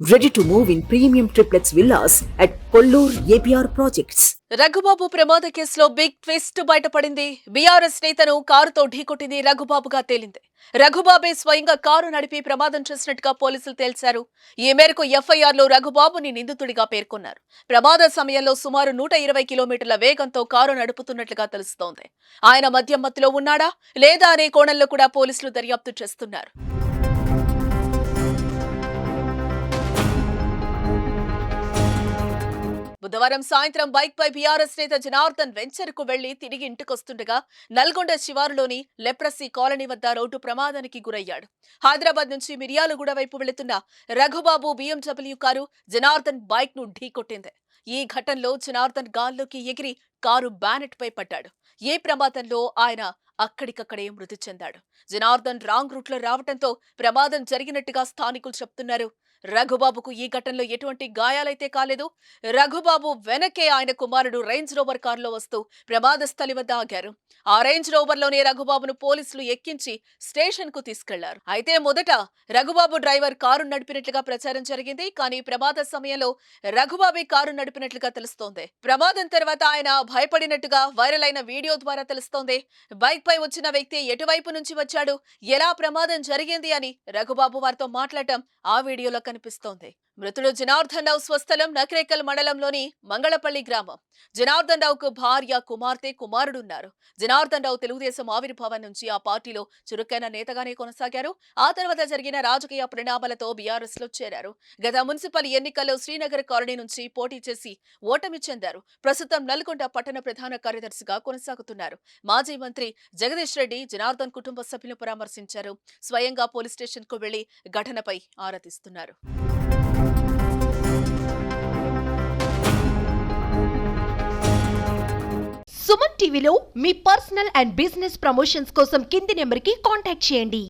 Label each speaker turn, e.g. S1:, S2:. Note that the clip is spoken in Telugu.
S1: Ready to move in premium triplex villas at Kollur APR Projects.
S2: Raghubabu ప్రమాద కేసులో బిగ్ ట్విస్ట్ బయటపడింది. బీఆర్ఎస్ నేతను కారుతో ఢీకొట్టింది రఘుబాబుగా తేలింది. రఘుబాబే స్వయంగా కారు నడిపి ప్రమాదం చేసినట్టుగా పోలీసులు తేల్చారు. ఈ మేరకు ఎఫ్ఐఆర్లో రఘుబాబుని నిందితుడిగా పేర్కొన్నారు. ప్రమాద సమయంలో సుమారు 120 కిలోమీటర్ల వేగంతో కారు నడుపుతున్నట్లుగా తెలుస్తోంది. ఆయన మద్యం మత్తులో ఉన్నాడా లేదా అనే కోణంలో కూడా పోలీసులు దర్యాప్తు చేస్తున్నారు. బుధవారం సాయంత్రం బైక్ పై బీఆర్ఎస్ నేత జనార్దన్ వెంచర్ కు వెళ్లి తిరిగి ఇంటికొస్తుండగా నల్గొండ శివారులోని లెప్రసీ కాలనీ వద్ద రోడ్డు ప్రమాదానికి గురయ్యాడు. హైదరాబాద్ నుంచి మిర్యాలగూడ వైపు వెళుతున్న Raghubabu BMW car Janardhan bike ను ఢీకొట్టింది. ఈ ఘటనలో జనార్దన్ గాల్లోకి ఎగిరి కారు బ్యానెట్ పై పడ్డాడు. ఈ ప్రమాదంలో ఆయన అక్కడికక్కడే మృతి చెందాడు. జనార్దన్ రాంగ్ రూట్ లో రావడంతో ప్రమాదం జరిగినట్టుగా స్థానికులు చెప్తున్నారు. రఘుబాబుకు ఈ ఘటనలో ఎటువంటి గాయాలైతే కాలేదు. రఘుబాబు వెనకే ఆయన కుమారుడు రేంజ్ రోవర్ కారులో వస్తూ ప్రమాద స్థలి వద్ద ఆగారు. ఆ రేంజ్ రోవర్ లోనే రఘుబాబును పోలీసులు ఎక్కించి స్టేషన్ కు తీసుకెళ్లారు. అయితే మొదట రఘుబాబు డ్రైవర్ కారు నడిపినట్లుగా ప్రచారం జరిగింది. కానీ ప్రమాద సమయంలో రఘుబాబే కారు నడిపినట్లుగా తెలుస్తోంది. ప్రమాదం తర్వాత ఆయన భయపడినట్టుగా వైరల్ అయిన వీడియో ద్వారా తెలుస్తోంది. బైక్ పై వచ్చిన వ్యక్తి ఎటువైపు నుంచి వచ్చాడు, ఎలా ప్రమాదం జరిగింది అని రఘుబాబు వారితో మాట్లాడటం ఆ వీడియోలో కనిపిస్తోంది. మృతుడు జనార్దన్ రావు స్వస్థలం నకరేకల్ మండలంలోని మంగళపల్లి గ్రామం. జనార్దన్ రావుకు భార్య, కుమార్తె, కుమారుడున్నారు. జనార్దన్ రావు తెలుగుదేశం ఆవిర్భావం నుంచి ఆ పార్టీలో చురుకైన నేతగానే కొనసాగారు. ఆ తర్వాత జరిగిన రాజకీయ పరిణామాలతో బీఆర్ఎస్ లో చేరారు. గత మున్సిపల్ ఎన్నికల్లో శ్రీనగర్ కాలనీ నుంచి పోటీ చేసి ఓటమి చెందారు. ప్రస్తుతం నల్గొండ పట్టణ ప్రధాన కార్యదర్శిగా కొనసాగుతున్నారు. మాజీ మంత్రి జగదీష్ రెడ్డి జనార్దన్ కుటుంబ సభ్యులను పరామర్శించారు. స్వయంగా పోలీస్ స్టేషన్ కు వెళ్లి ఘటనపై ఆరా తీస్తున్నారు.
S3: సుమన్ టీవీలో మీ పర్సనల్ అండ్ బిజినెస్ ప్రమోషన్స్ కోసం కింది నెంబర్కి కాంటాక్ట్ చేయండి.